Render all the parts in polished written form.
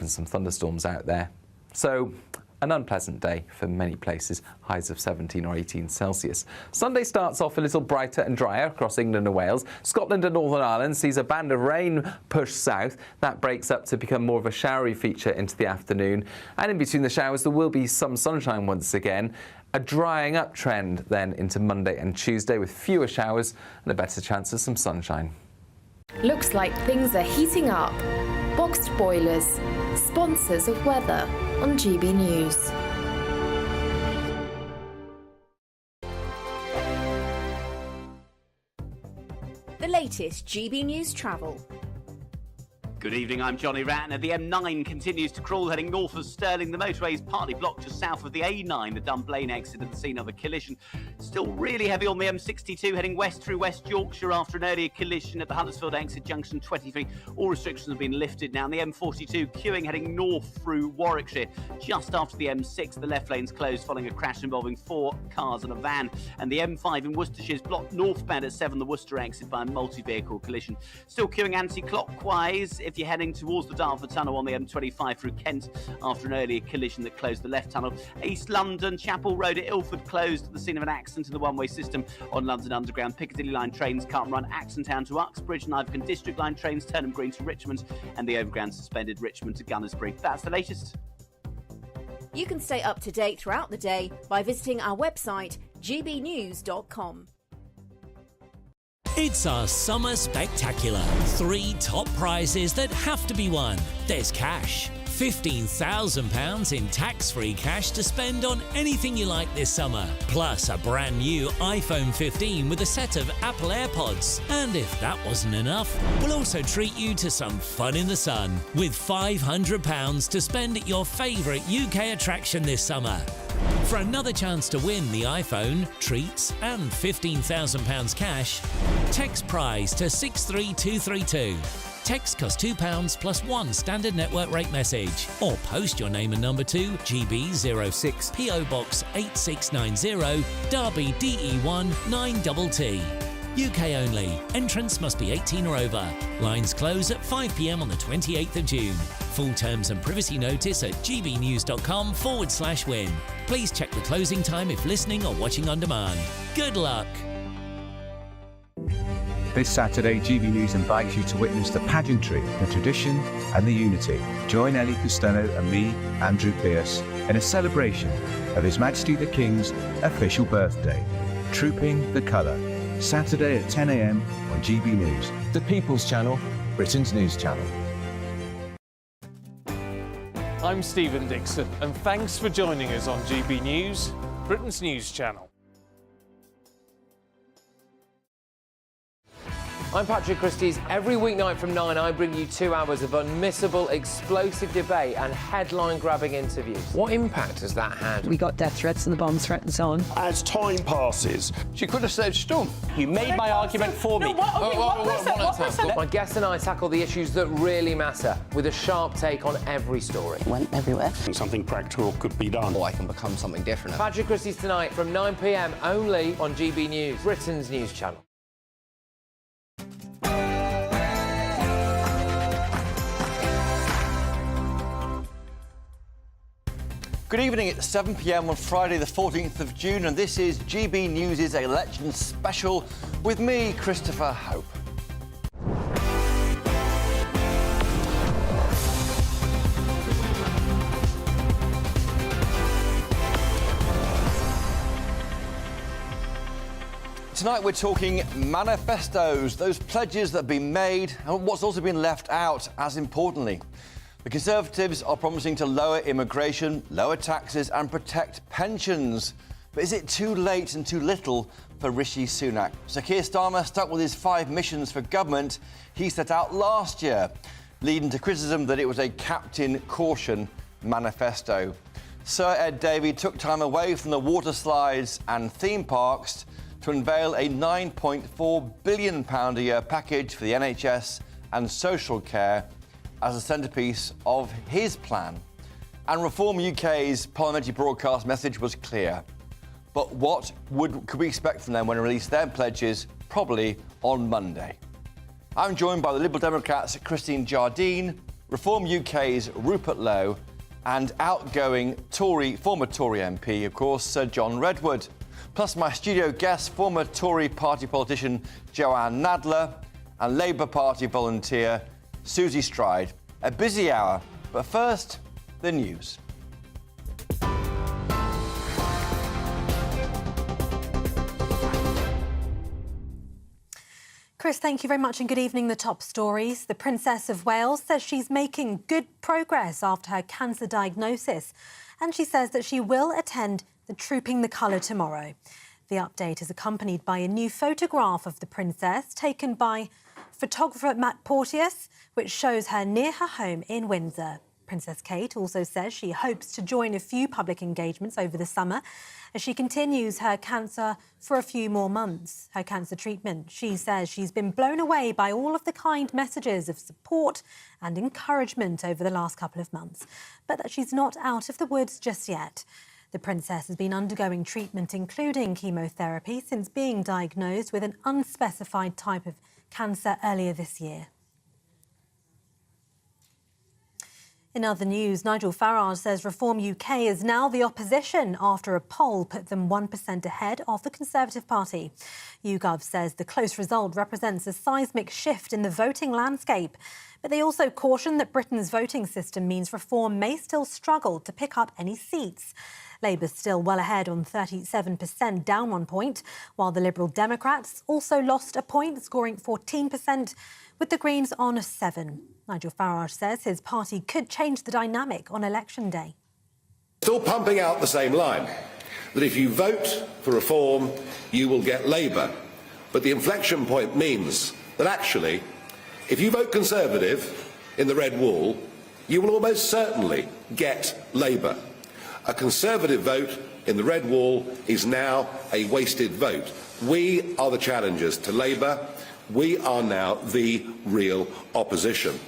and some thunderstorms out there. So, an unpleasant day for many places, highs of 17 or 18 Celsius. Sunday starts off a little brighter and drier across England and Wales. Scotland and Northern Ireland sees a band of rain push south. That breaks up to become more of a showery feature into the afternoon. And in between the showers, there will be some sunshine once again. A drying up trend then into Monday and Tuesday with fewer showers and a better chance of some sunshine. Looks like things are heating up. Boxed boilers, sponsors of weather on GB News. The latest GB News travel. Good evening, I'm Johnny Ratner. The M9 continues to crawl heading north of Stirling. The motorway is partly blocked just south of the A9. The Dunblane exit at the scene of a collision. Still really heavy on the M62 heading west through West Yorkshire after an earlier collision at the Huddersfield exit junction 23. All restrictions have been lifted now. And the M42 queuing heading north through Warwickshire. Just after the M6, the left lane's closed following a crash involving 4 cars and a van. And the M5 in Worcestershire is blocked northbound at 7, the Worcester exit, by a multi-vehicle collision. Still queuing anti-clockwise if you're heading towards the Dartford Tunnel on the M25 through Kent after an earlier collision that closed the left tunnel. East London, Chapel Road at Ilford closed at the scene of an accident in the one-way system on London Underground. Piccadilly line trains can't run Axon Town to Uxbridge, and Ivercombe District line trains Turnham Green to Richmond, and the Overground suspended Richmond to Gunnersbury. That's the latest. You can stay up to date throughout the day by visiting our website, gbnews.com. It's our summer spectacular. 3 top prizes that have to be won. There's cash. £15,000 in tax-free cash to spend on anything you like this summer. Plus a brand new iPhone 15 with a set of Apple AirPods. And if that wasn't enough, we'll also treat you to some fun in the sun with £500 to spend at your favourite UK attraction this summer. For another chance to win the iPhone, treats and £15,000 cash, text prize to 63232. Text costs £2 plus 1 standard network rate message. Or post your name and number to GB06 PO Box 8690 Derby DE1 9TT. UK only. Entrance must be 18 or over. Lines close at 5 p.m. on the 28th of June. Full terms and privacy notice at gbnews.com/win. Please check the closing time if listening or watching on demand. Good luck. This Saturday, GB News invites you to witness the pageantry, the tradition and the unity. Join Ellie Costello and me, Andrew Pearce, in a celebration of His Majesty the King's official birthday. Trooping the Colour. Saturday at 10 a.m. on GB News. The People's Channel, Britain's news channel. I'm Stephen Dixon, and thanks for joining us on GB News, Britain's news channel. I'm Patrick Christie's. Every weeknight from 9, I bring you 2 hours of unmissable, explosive debate and headline-grabbing interviews. What impact has that had? We got death threats and the bomb threat and so on. As time passes, she could have said Storm. You made my argument for me. My guest and I tackle the issues that really matter with a sharp take on every story. Went everywhere. Something practical could be done. Or I can become something different. Patrick Christie's tonight from 9 p.m. only on GB News, Britain's news channel. Good evening, it's 7 p.m. on Friday the 14th of June, and this is GB News' election special with me, Christopher Hope. Tonight we're talking manifestos, those pledges that have been made and what's also been left out as importantly. The Conservatives are promising to lower immigration, lower taxes and protect pensions. But is it too late and too little for Rishi Sunak? Sir Keir Starmer stuck with his 5 missions for government he set out last year, leading to criticism that it was a Captain Caution manifesto. Sir Ed Davey took time away from the water slides and theme parks to unveil a £9.4 billion a year package for the NHS and social care as a centrepiece of his plan. And Reform UK's parliamentary broadcast message was clear. But what could we expect from them when they release their pledges, probably on Monday? I'm joined by the Liberal Democrats' Christine Jardine Reform UK's Rupert Lowe, and outgoing former Tory MP, of course, Sir John Redwood. Plus my studio guest, former Tory party politician Joanne Nadler, and Labour Party volunteer Susie Stride. A busy hour, but first, the news. Chris, thank you very much and good evening. The top stories. The Princess of Wales says she's making good progress after her cancer diagnosis, and she says that she will attend the Trooping the Colour tomorrow. The update is accompanied by a new photograph of the Princess taken by photographer Matt Porteous, which shows her near her home in Windsor. Princess Kate also says she hopes to join a few public engagements over the summer as she continues her cancer for a few more months, her cancer treatment. She says she's been blown away by all of the kind messages of support and encouragement over the last couple of months, but that she's not out of the woods just yet. The Princess has been undergoing treatment, including chemotherapy, since being diagnosed with an unspecified type of cancer earlier this year. In other news, Nigel Farage says Reform UK is now the opposition after a poll put them 1% ahead of the Conservative Party. YouGov says the close result represents a seismic shift in the voting landscape. But they also caution that Britain's voting system means Reform may still struggle to pick up any seats. Labour's still well ahead on 37%, down 1 point, while the Liberal Democrats also lost a point, scoring 14%, with the Greens on 7. Nigel Farage says his party could change the dynamic on election day. Still pumping out the same line, that if you vote for Reform, you will get Labour. But the inflection point means that actually, if you vote Conservative in the red wall, you will almost certainly get Labour. A Conservative vote in the red wall is now a wasted vote. We are the challengers to Labour. We are now the real opposition.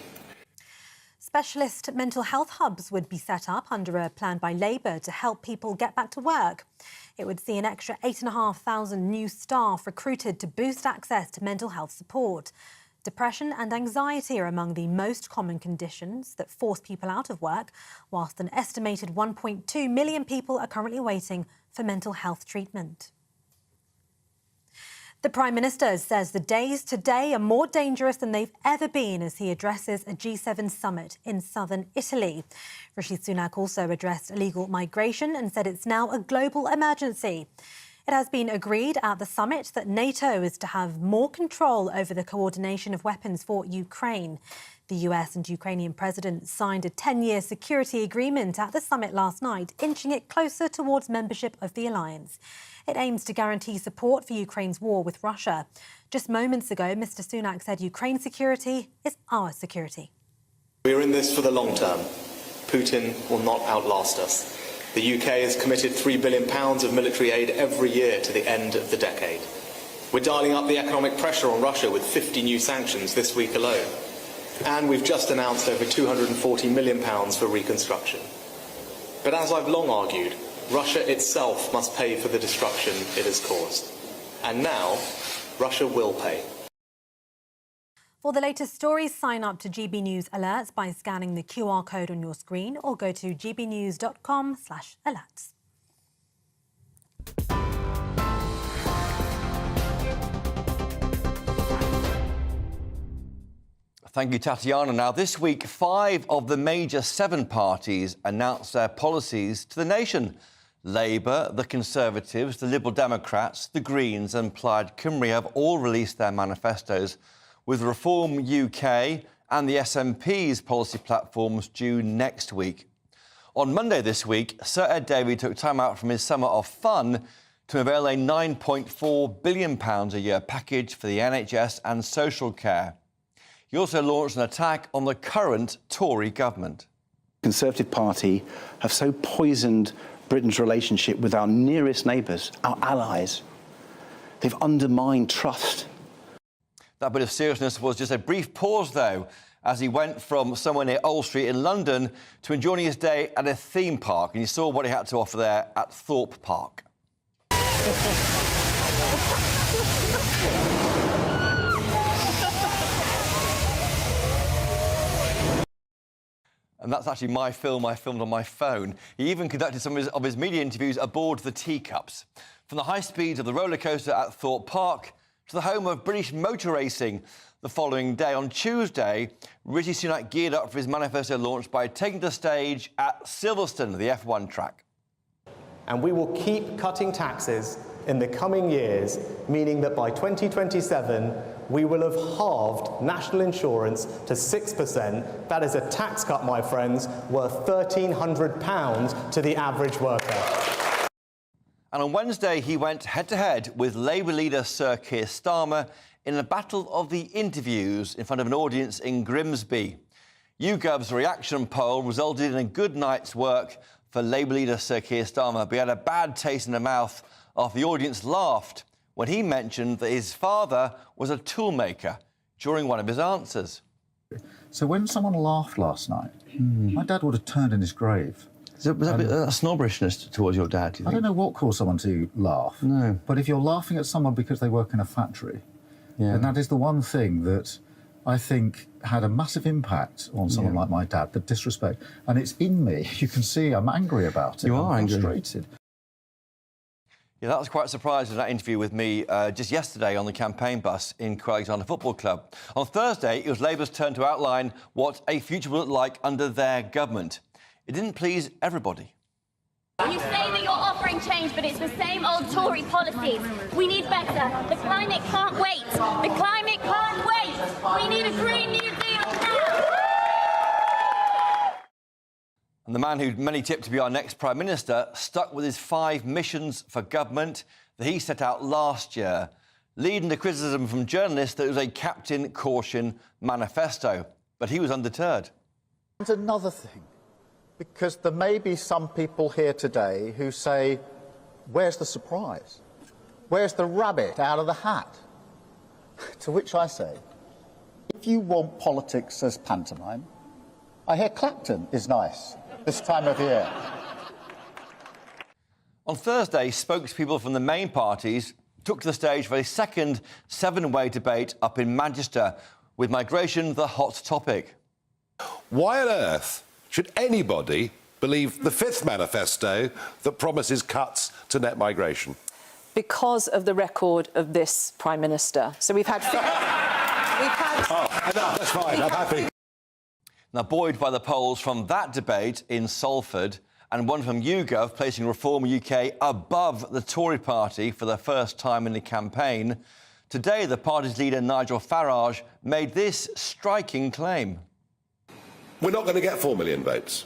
Specialist mental health hubs would be set up under a plan by Labour to help people get back to work. It would see an extra 8,500 new staff recruited to boost access to mental health support. Depression and anxiety are among the most common conditions that force people out of work, whilst an estimated 1.2 million people are currently waiting for mental health treatment. The Prime Minister says the days today are more dangerous than they've ever been as he addresses a G7 summit in southern Italy. Rishi Sunak also addressed illegal migration and said it's now a global emergency. It has been agreed at the summit that NATO is to have more control over the coordination of weapons for Ukraine. The US and Ukrainian president signed a 10-year security agreement at the summit last night, inching it closer towards membership of the alliance. It aims to guarantee support for Ukraine's war with Russia. Just moments ago, Mr. Sunak said Ukraine's security is our security. We are in this for the long term. Putin will not outlast us. The UK has committed £3 billion of military aid every year to the end of the decade. We're dialing up the economic pressure on Russia with 50 new sanctions this week alone. And we've just announced over £240 million for reconstruction. But as I've long argued, Russia itself must pay for the destruction it has caused. And now, Russia will pay. For the latest stories, sign up to GB News Alerts by scanning the QR code on your screen or go to gbnews.com/alerts. Thank you, Tatiana. Now, this week, 5 of the major 7 parties announced their policies to the nation. Labour, the Conservatives, the Liberal Democrats, the Greens and Plaid Cymru have all released their manifestos, with Reform UK and the SNP's policy platforms due next week. On Monday this week, Sir Ed Davey took time out from his summer of fun to unveil a £9.4 billion a year package for the NHS and social care. He also launched an attack on the current Tory government. The Conservative Party have so poisoned Britain's relationship with our nearest neighbours, our allies. They've undermined trust. That bit of seriousness was just a brief pause, though, as he went from somewhere near Old Street in London to enjoying his day at a theme park, and you saw what he had to offer there at Thorpe Park. And that's actually my film I filmed on my phone. He even conducted some of his media interviews aboard the teacups. From the high speeds of the roller coaster at Thorpe Park to the home of British motor racing the following day. On Tuesday, Rishi Sunak geared up for his manifesto launch by taking the stage at Silverstone, the F1 track. And we will keep cutting taxes in the coming years, meaning that by 2027, we will have halved national insurance to 6%. That is a tax cut, my friends, worth £1,300 to the average worker. And on Wednesday, he went head-to-head with Labour leader Sir Keir Starmer in a battle of the interviews in front of an audience in Grimsby. YouGov's reaction poll resulted in a good night's work for Labour leader Sir Keir Starmer, but he had a bad taste in the mouth after the audience laughed when he mentioned that his father was a toolmaker during one of his answers. So when someone laughed last night, my dad would have turned in his grave. Was that a bit of snobbishness towards your dad, do you think? I don't know what caused someone to laugh. No. But if you're laughing at someone because they work in a factory, then that is the one thing that I think had a massive impact on someone like my dad, the disrespect. And it's in me. You can see I'm angry about it. You are angry. Frustrated. Yeah, that was quite surprising, that interview with me just yesterday on the campaign bus in Alexander Football Club. On Thursday, it was Labour's turn to outline what a future will look like under their government. It didn't please everybody. You say that you're offering change, but it's the same old Tory policies. We need better. The climate can't wait. The climate can't wait. We need a Green New Deal now. And the man who many tipped to be our next Prime Minister stuck with his 5 missions for government that he set out last year, leading to criticism from journalists that it was a Captain Caution manifesto. But he was undeterred. And another thing, because there may be some people here today who say, where's the surprise? Where's the rabbit out of the hat? To which I say, if you want politics as pantomime, I hear Clapton is nice this time of year. On Thursday, spokespeople from the main parties took to the stage for a second 7-way debate up in Manchester, with migration the hot topic. Why on earth should anybody believe the 5th manifesto that promises cuts to net migration? Because of the record of this Prime Minister. So we've had... enough, that's fine, I'm happy. Now, buoyed by the polls from that debate in Salford and one from YouGov placing Reform UK above the Tory party for the first time in the campaign, today the party's leader Nigel Farage made this striking claim. We're not going to get 4 million votes.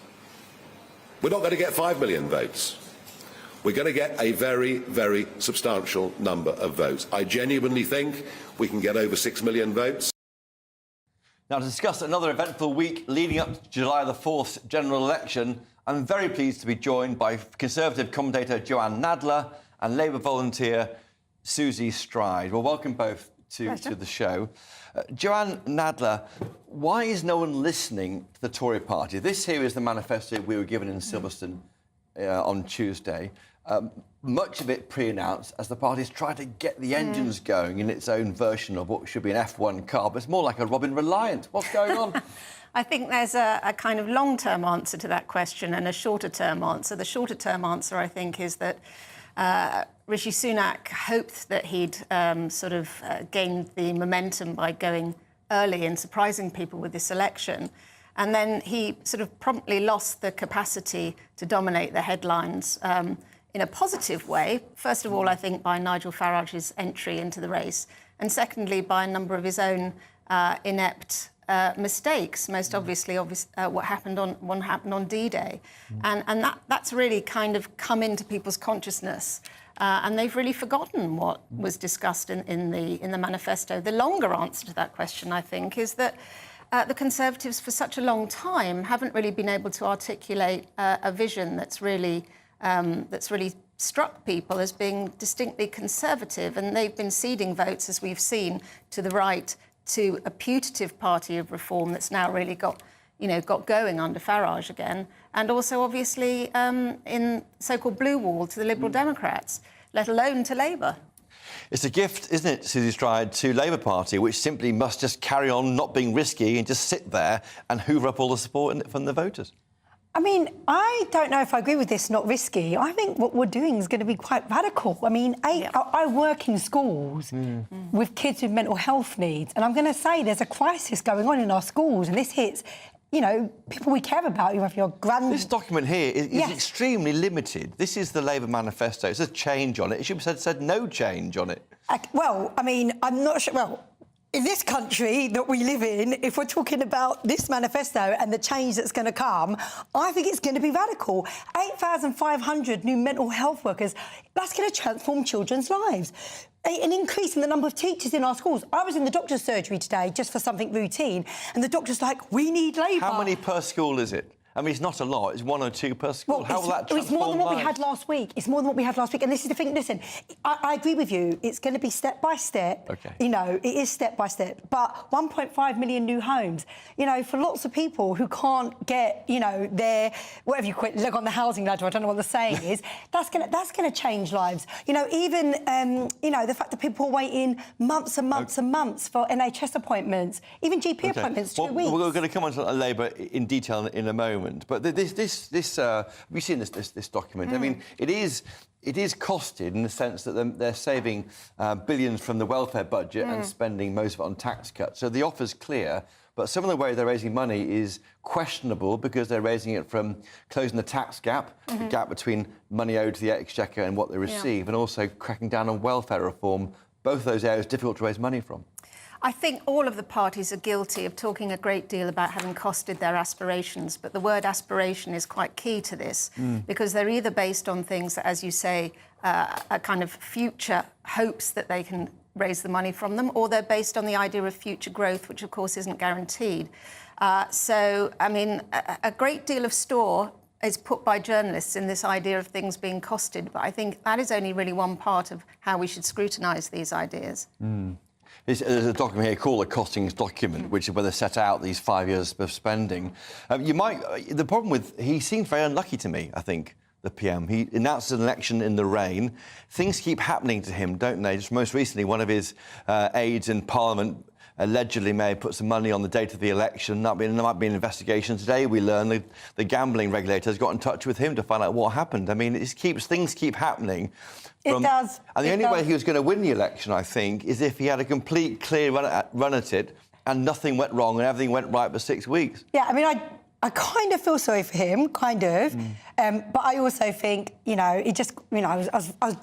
We're not going to get 5 million votes. We're going to get a very, very substantial number of votes. I genuinely think we can get over 6 million votes. Now, to discuss another eventful week leading up to July the 4th's general election, I'm very pleased to be joined by Conservative commentator Joanne Nadler and Labour volunteer Susie Stride. Well, welcome both to the show. Joanne Nadler, why is no one listening to the Tory party? This here is the manifesto we were given in Silverstone on Tuesday. Much of it pre-announced as the party's tried to get the engines going in its own version of what should be an F1 car, but it's more like a Robin Reliant. What's going on? I think there's a kind of long-term answer to that question and a shorter-term answer. The shorter-term answer, I think, is that Rishi Sunak hoped that he'd gained the momentum by going early and surprising people with this election. And then he sort of promptly lost the capacity to dominate the headlines in a positive way. First of all, I think by Nigel Farage's entry into the race, and secondly, by a number of his own inept mistakes. Most obviously, what happened on D-Day, and that's really kind of come into people's consciousness, and they've really forgotten what was discussed in the manifesto. The longer answer to that question, I think, is that the Conservatives, for such a long time, haven't really been able to articulate a vision that's really struck people as being distinctly conservative, and they've been ceding votes, as we've seen, to the right, to a putative party of reform that's now really got going under Farage again, and also obviously in so-called blue wall to the Liberal Democrats, let alone to Labour. It's a gift, isn't it, Susie Stride, to Labour Party, which simply must just carry on not being risky and just sit there and hoover up all the support from the voters. I mean, I don't know if I agree with this, not risky. I think what we're doing is going to be quite radical. I mean, I work in schools with kids with mental health needs, and I'm going to say there's a crisis going on in our schools, and this hits, you know, people we care about. You have your This document here is extremely limited. This is the Labour manifesto. It says change on it. It should have said no change on it. Well, I mean, I'm not sure... Well, in this country that we live in, if we're talking about this manifesto and the change that's going to come, I think it's going to be radical. 8,500 new mental health workers, that's going to transform children's lives. An increase in the number of teachers in our schools. I was in the doctor's surgery today just for something routine, and the doctor's like, we need labour. How many per school is it? I mean, it's not a lot. It's 1 or 2 per school. Well, How will that transform it's more than what lives? we had last week. It's more than what we had last week. And this is the thing, listen, I agree with you. It's going to be step by step. OK. You know, it is step by step. But 1.5 million new homes, you know, for lots of people who can't get, you know, their, whatever you call it, leg on the housing ladder, I don't know what the saying is, that's going to change lives. You know, even, you know, the fact that people are waiting months and months and months for NHS appointments, even GP appointments, 2 weeks. We're going to come on to Labour in detail in a moment. But we've seen this document. I mean, it is costed in the sense that they're saving billions from the welfare budget and spending most of it on tax cuts. So the offer's clear, but some of the way they're raising money is questionable because they're raising it from closing the tax gap, the gap between money owed to the Exchequer and what they receive, and also cracking down on welfare reform. Both of those areas difficult to raise money from. I think all of the parties are guilty of talking a great deal about having costed their aspirations, but the word aspiration is quite key to this because they're either based on things that, as you say, are kind of future hopes that they can raise the money from them, or they're based on the idea of future growth, which, of course, isn't guaranteed. So, I mean, a great deal of store is put by journalists in this idea of things being costed, but I think that is only really one part of how we should scrutinise these ideas. There's a document here called a costings document, which is where they set out these 5 years of spending. The problem with... He seems very unlucky to me, I think, the PM. He announces an election in the rain. Things keep happening to him, don't they? Just most recently, one of his aides in Parliament allegedly may have put some money on the date of the election. There might be an investigation today. We learn the gambling regulator has got in touch with him to find out what happened. I mean, things keep happening. It does. And the only way he was going to win the election, I think, is if he had a complete, clear run at it and nothing went wrong and everything went right for 6 weeks. Yeah, I mean, I kind of feel sorry for him, kind of. But I also think, you know, it just, you know, I was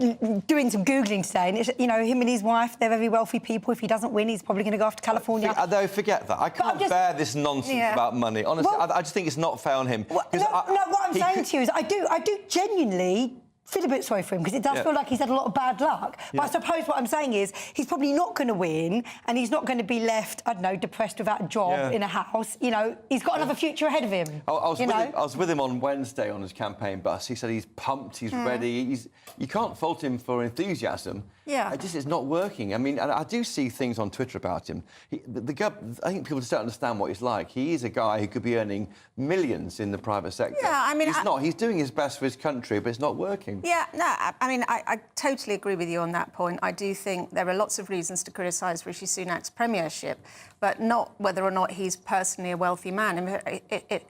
doing some Googling today, and, you know, him and his wife, they're very wealthy people. If he doesn't win, he's probably going to go off to California. Forget that. I can't bear this nonsense about money. Honestly, I just think it's not fair on him. What I'm saying to you is I do genuinely feel a bit sorry for him because it does feel like he's had a lot of bad luck. But I suppose what I'm saying is he's probably not going to win and he's not going to be left, I don't know, depressed without a job in a house. You know, he's got another future ahead of him. I was with him on Wednesday on his campaign bus. He said he's pumped, he's ready. You can't fault him for enthusiasm. Yeah. It's not working. I mean, I do see things on Twitter about him. I think people just don't understand what he's like. He is a guy who could be earning millions in the private sector. Yeah, I mean... He's doing his best for his country, but it's not working. Yeah, no, I mean, I totally agree with you on that point. I do think there are lots of reasons to criticise Rishi Sunak's premiership, but not whether or not he's personally a wealthy man. I mean,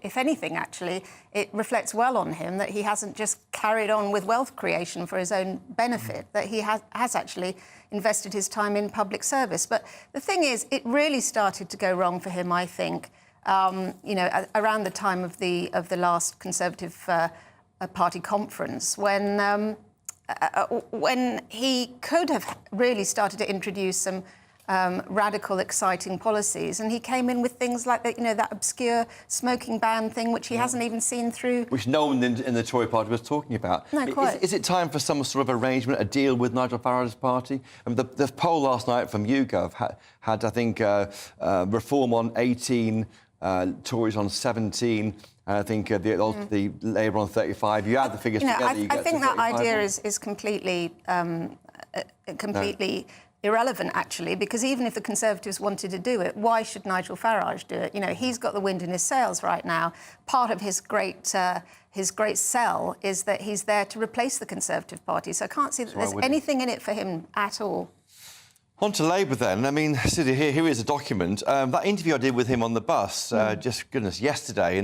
if anything, actually, it reflects well on him that he hasn't just carried on with wealth creation for his own benefit, that he has actually invested his time in public service. But the thing is, it really started to go wrong for him, I think, you know, around the time of the last Conservative Party conference, when he could have really started to introduce some radical, exciting policies, and he came in with things like that, you know, that obscure smoking ban thing, which he hasn't even seen through. Which no one in the Tory party was talking about. No, quite. Is it time for some sort of arrangement, a deal with Nigel Farage's party? I mean, the poll last night from YouGov had I think, Reform on 18, Tories on 17. And I think the Labour on 35. You add the figures together, you get I think to that 35. idea is completely irrelevant, actually, because even if the Conservatives wanted to do it, why should Nigel Farage do it? You know, he's got the wind in his sails right now. Part of his great sell is that he's there to replace the Conservative Party. So I can't see that there's anything in it for him at all. On to Labour then. I mean, here is a document. That interview I did with him on the bus, just goodness, yesterday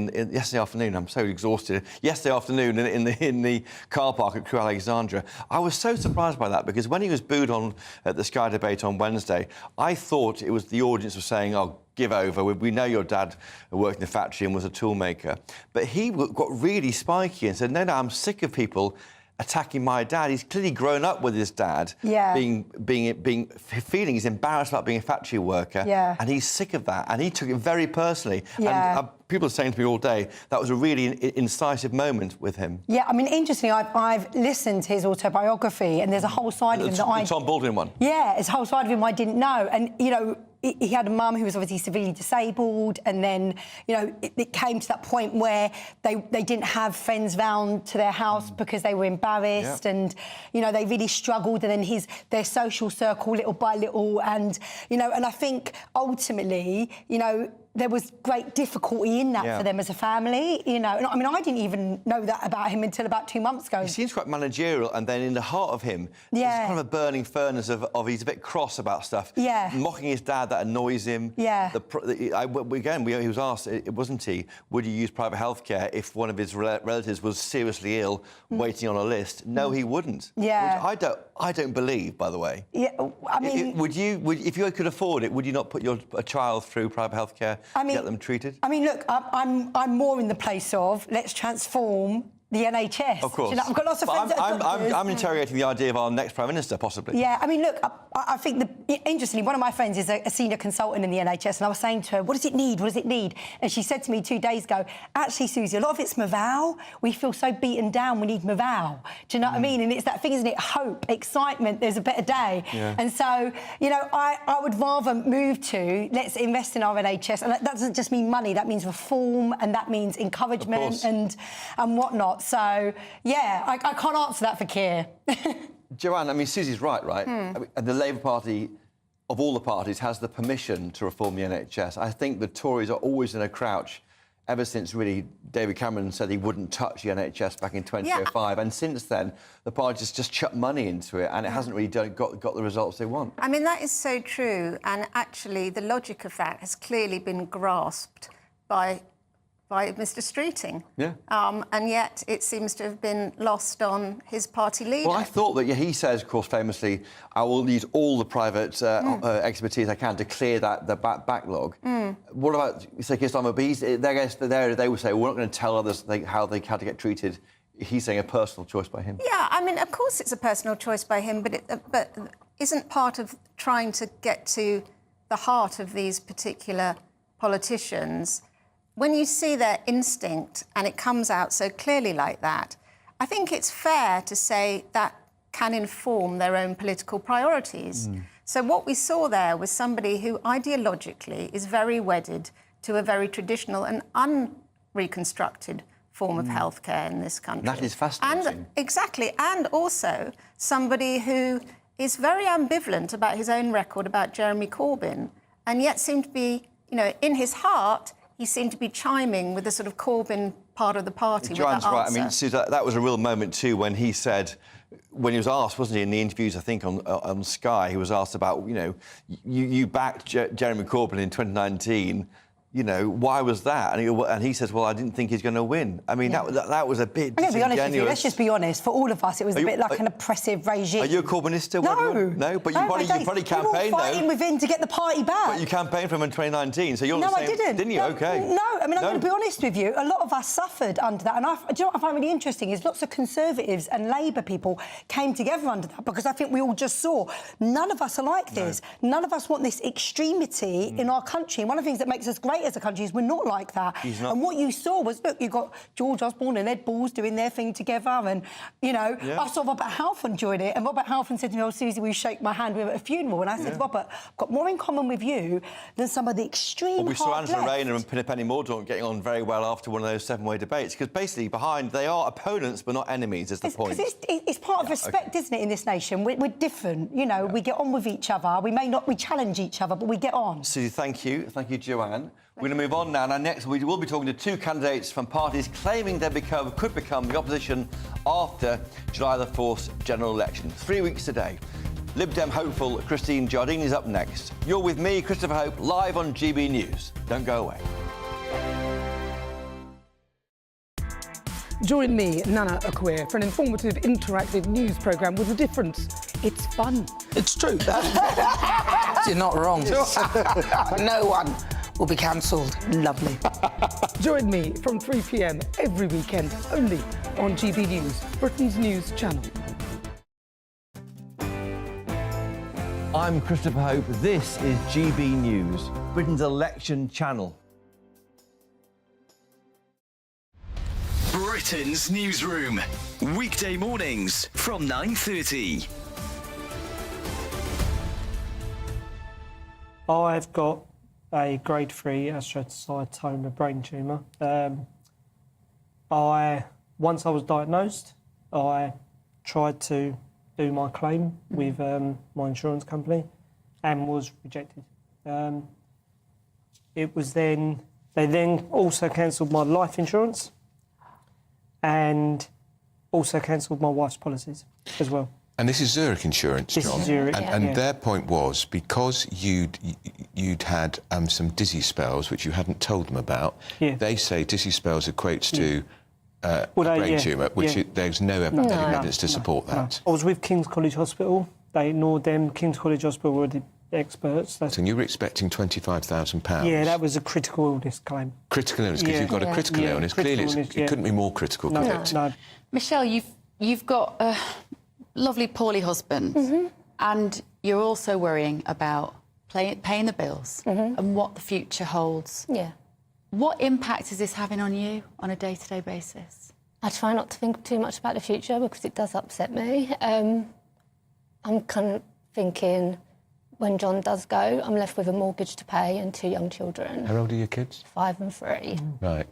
afternoon. I'm so exhausted. Yesterday afternoon in the car park at Crewe Alexandra, I was so surprised by that because when he was booed on at the Sky debate on Wednesday, I thought it was the audience was saying, "Oh, give over. We know your dad worked in the factory and was a toolmaker." But he got really spiky and said, "No, I'm sick of people attacking my dad. He's clearly grown up with his dad, feeling he's embarrassed about being a factory worker, and he's sick of that. And he took it very personally. And people are saying to me all day that was a really incisive moment with him. Yeah, I mean, interestingly, I've listened to his autobiography, and there's a whole side of him that the Tom Baldwin one. Yeah, it's a whole side of him I didn't know, and you know. He had a mum who was obviously severely disabled, and then, you know, it came to that point where they didn't have friends round to their house because they were embarrassed, and, you know, they really struggled, and then their social circle, little by little, and, you know, and I think ultimately, you know, there was great difficulty in that for them as a family, you know. I mean, I didn't even know that about him until about 2 months ago. He seems quite managerial, and then in the heart of him, there's kind of a burning furnace of he's a bit cross about stuff. Yeah. Mocking his dad, that annoys him. Yeah. He was asked, wasn't he, would you use private healthcare if one of his relatives was seriously ill, waiting on a list? No, he wouldn't. Yeah. Which I don't believe, by the way. Yeah, I mean... if you could afford it, would you not put a child through private healthcare to get them treated? I mean, look, I'm more in the place of let's transform the NHS. Of course. You know, I've got lots of friends I'm interrogating the idea of our next Prime Minister, possibly. Yeah, I mean, look, I think, interestingly, one of my friends is a senior consultant in the NHS, and I was saying to her, what does it need? What does it need? And she said to me 2 days ago, actually, Susie, a lot of it's morale. We feel so beaten down, we need morale. Do you know what I mean? And it's that thing, isn't it? Hope, excitement, there's a better day. Yeah. And so, you know, I would rather move to, let's invest in our NHS. And that doesn't just mean money, that means reform, and that means encouragement and whatnot. So, yeah, I can't answer that for Keir. Joanne, I mean, Susie's right? I mean, the Labour Party, of all the parties, has the permission to reform the NHS. I think the Tories are always in a crouch ever since, really, David Cameron said he wouldn't touch the NHS back in 2005. Yeah. And since then, the party's just chucked money into it, and it hasn't really got the results they want. I mean, that is so true. And actually, the logic of that has clearly been grasped by Mr Streeting. Yeah. And yet it seems to have been lost on his party leader. Well, I thought that he says, of course, famously, I will use all the private expertise I can to clear the backlog. What about, say, Keir Starmer? But they would say, well, we're not going to tell others how they had to get treated. He's saying a personal choice by him. Yeah, I mean, of course it's a personal choice by him, but isn't part of trying to get to the heart of these particular politicians... When you see their instinct and it comes out so clearly like that, I think it's fair to say that can inform their own political priorities. So what we saw there was somebody who ideologically is very wedded to a very traditional and unreconstructed form of healthcare in this country. That is fascinating. Exactly. And also somebody who is very ambivalent about his own record about Jeremy Corbyn, and yet seemed to be, you know, in his heart... He seemed to be chiming with the sort of Corbyn part of the party. Joanne's right. I mean, Suze, that was a real moment too when he said, when he was asked, wasn't he, in the interviews, I think, on Sky, he was asked about, you know, you backed Jeremy Corbyn in 2019. You know, why was that? And he says, well, I didn't think he's going to win. I mean, that was a bit disingenuous. Be honest with you, let's just be honest. For all of us, it was a bit like an oppressive regime. Are you a Corbynista? No, but you probably campaigned, though. Fighting with him to get the party back. But you campaigned for him in 2019, so you're the same... No, I didn't. Didn't you? OK. No, I mean, I'm going to be honest with you. A lot of us suffered under that. And do you know what I find really interesting is lots of Conservatives and Labour people came together under that because I think we all just saw none of us are like this. None of us want this extremity in our country. And one of the things that makes us great great as a country is we're not like that. He's not. And what you saw was, look, you got George Osborne and Ed Balls doing their thing together, and, you know, I saw Robert Halfon join it, and Robert Halfon said to me, oh, Susie, will you shake my hand? We were at a funeral, and I said, Robert, I've got more in common with you than some of the extreme Well, we saw hard Angela left. Rayner and Penny Mordaunt getting on very well after one of those seven-way debates, because basically behind, they are opponents but not enemies, is the point. Because it's part of respect, isn't it, in this nation? We're different, you know, we get on with each other. We challenge each other, but we get on. Susie, thank you. Thank you, Joanne. We're going to move on now. Now, next, we will be talking to two candidates from parties claiming they could become the opposition after July the 4th general election. 3 weeks today. Lib Dem hopeful Christine Jardine is up next. You're with me, Christopher Hope, live on GB News. Don't go away. Join me, Nana Akwe, for an informative, interactive news programme with a difference. It's fun. It's true. You're not wrong. No one will be cancelled. Lovely. Join me from 3 p.m. every weekend, only on GB News, Britain's news channel. I'm Christopher Hope. This is GB News, Britain's election channel. Britain's newsroom, weekday mornings from 9:30. I've got a grade 3 astrocytoma brain tumour. Once I was diagnosed, I tried to do my claim with my insurance company and was rejected. They then also cancelled my life insurance and also cancelled my wife's policies as well. And this is Zurich Insurance, This John. is Zurich, and their point was, because you'd had some dizzy spells, which you hadn't told them about, they say dizzy spells equates to a brain tumour, which there's no evidence to support that. I was with King's College Hospital. They ignored them. King's College Hospital were the experts. And you were expecting £25,000? Yeah, that was a critical illness claim. Critical illness, because you've got a critical illness. Clearly, it couldn't be more critical, could it? No. Michelle, you've got a lovely, poorly husband, and you're also worrying about paying the bills and what the future holds. Yeah. What impact is this having on you on a day-to-day basis? I try not to think too much about the future because it does upset me. I'm kind of thinking, when John does go, I'm left with a mortgage to pay and 2 young children. How old are your kids? 5 and 3. Right.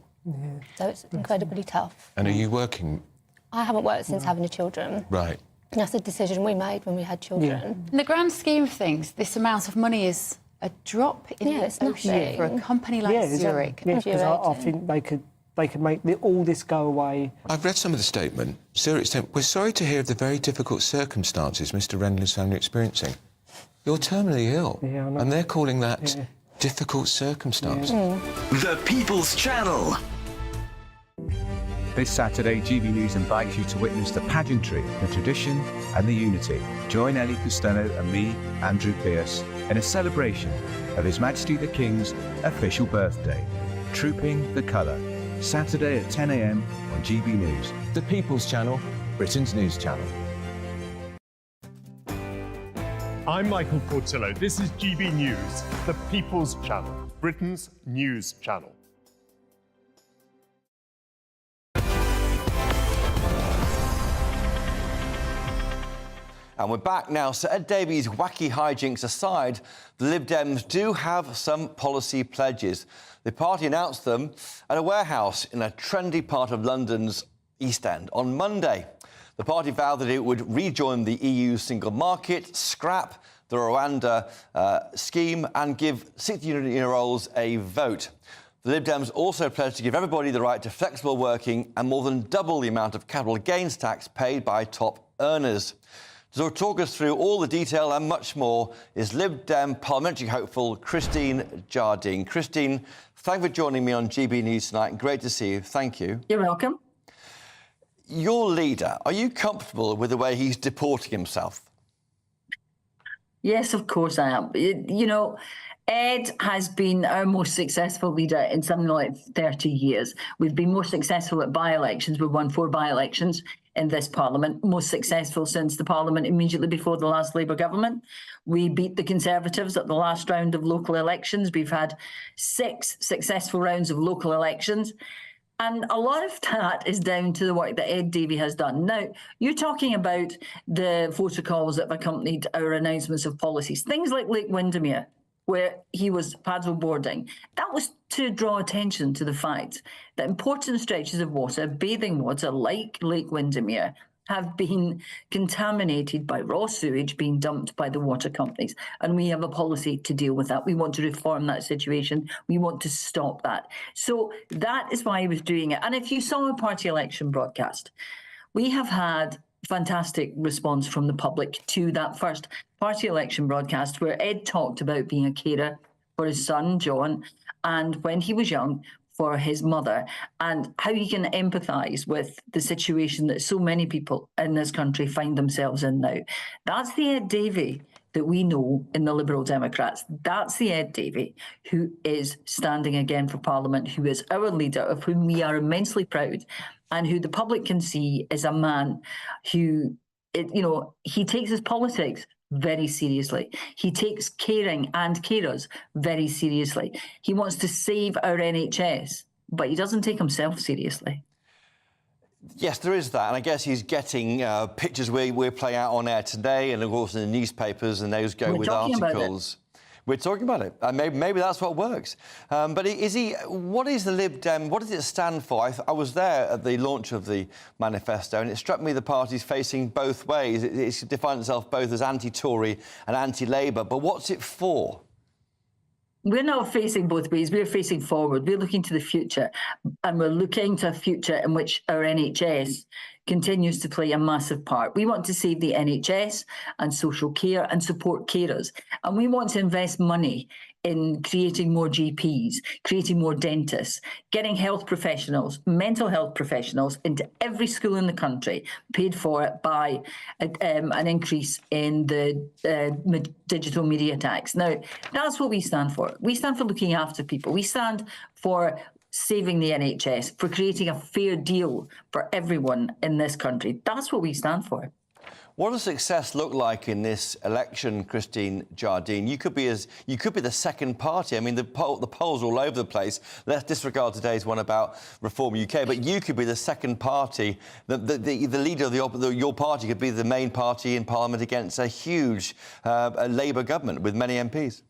So it's incredibly tough. And are you working? I haven't worked since having the children. Right. And that's a decision we made when we had children. In the grand scheme of things, this amount of money is a drop in the ocean for a company like Zurich. Yeah, because I think they could make all this go away. I've read some of the statement. Zurich said, we're sorry to hear of the very difficult circumstances Mr Rendler's family are experiencing. You're terminally ill, and they're calling that difficult circumstances. The People's Channel. This Saturday, GB News invites you to witness the pageantry, the tradition and the unity. Join Ellie Costello and me, Andrew Pearce, in a celebration of His Majesty the King's official birthday, Trooping the Colour, Saturday at 10 a.m. on GB News. The People's Channel, Britain's news channel. I'm Michael Portillo. This is GB News, the People's Channel, Britain's news channel. And we're back now. So Ed Davies' wacky hijinks aside, the Lib Dems do have some policy pledges. The party announced them at a warehouse in a trendy part of London's East End on Monday. The party vowed that it would rejoin the EU single market, scrap the Rwanda scheme and give 16-year-olds a vote. The Lib Dems also pledged to give everybody the right to flexible working and more than double the amount of capital gains tax paid by top earners. To talk us through all the detail and much more is Lib Dem parliamentary hopeful Christine Jardine. Christine, thank you for joining me on GB News tonight. Great to see you. Thank you. You're welcome. Your leader, are you comfortable with the way he's deporting himself? Yes, of course I am. You know, Ed has been our most successful leader in something like 30 years. We've been most successful at by-elections. We've won 4 by-elections in this parliament, most successful since the parliament immediately before the last Labour government. We beat the Conservatives at the last round of local elections. We've had 6 successful rounds of local elections. And a lot of that is down to the work that Ed Davey has done. Now, you're talking about the protocols that have accompanied our announcements of policies, things like Lake Windermere, where he was paddle boarding. That was to draw attention to the fact that important stretches of water, bathing water like Lake Windermere, have been contaminated by raw sewage being dumped by the water companies. And we have a policy to deal with that. We want to reform that situation. We want to stop that. So that is why he was doing it. And if you saw a party election broadcast, we have had fantastic response from the public to that first party election broadcast where Ed talked about being a carer for his son, John, and when he was young, for his mother, and how he can empathise with the situation that so many people in this country find themselves in now. That's the Ed Davey that we know in the Liberal Democrats. That's the Ed Davey who is standing again for Parliament, who is our leader, of whom we are immensely proud, and who the public can see is a man who, you know, he takes his politics very seriously. He takes caring and carers very seriously. He wants to save our NHS, but he doesn't take himself seriously. Yes, there is that, and I guess he's getting pictures we're playing out on air today, and of course in the newspapers, and those go with articles. We're talking about it. Maybe that's what works. But is he? What is the Lib Dem? What does it stand for? I was there at the launch of the manifesto, and it struck me the party's facing both ways. It's defined itself both as anti-Tory and anti-Labour. But what's it for? We're not facing both ways. We're facing forward. We're looking to the future, and we're looking to a future in which our NHS continues to play a massive part. We want to save the NHS and social care and support carers. And we want to invest money in creating more GPs, creating more dentists, getting health professionals, mental health professionals into every school in the country, paid for it by an increase in the digital media tax. Now, that's what we stand for. We stand for looking after people. We stand for saving the NHS, for creating a fair deal for everyone in this country. That's what we stand for. What does success look like in this election, Christine Jardine? You could be the second party. I mean, the polls are all over the place. Let's disregard today's one about Reform UK. But you could be the second party. The leader of your party could be the main party in Parliament against a huge Labour government with many MPs.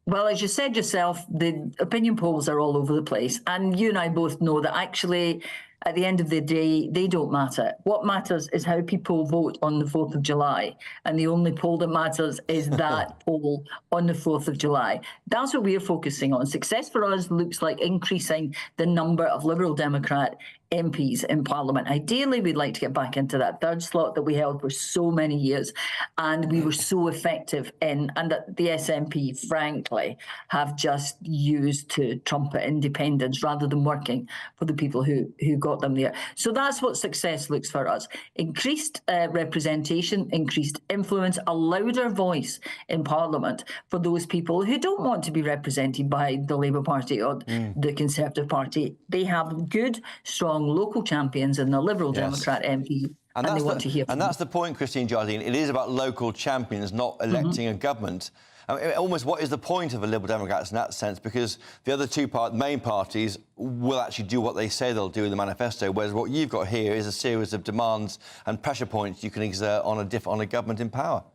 Well, as you said yourself, the opinion polls are all over the place. And you and I both know that actually, at the end of the day, they don't matter. What matters is how people vote on the 4th of July. And the only poll that matters is that poll on the 4th of July. That's what we're focusing on. Success for us looks like increasing the number of Liberal Democrat MPs in Parliament. Ideally, we'd like to get back into that third slot that we held for so many years, and we were so effective in, and that the SNP, frankly, have just used to trumpet independence rather than working for the people who got them there. So that's what success looks for us. Increased representation, increased influence, a louder voice in Parliament for those people who don't want to be represented by the Labour Party or the Conservative Party. They have good, strong local champions in the Liberal Democrat MP, and they want to hear from them. And that's the point, Christine Jardine. It is about local champions, not electing a government. I mean, almost what is the point of a Liberal Democrats in that sense? Because the other two main parties will actually do what they say they'll do in the manifesto, whereas what you've got here is a series of demands and pressure points you can exert on a government in power.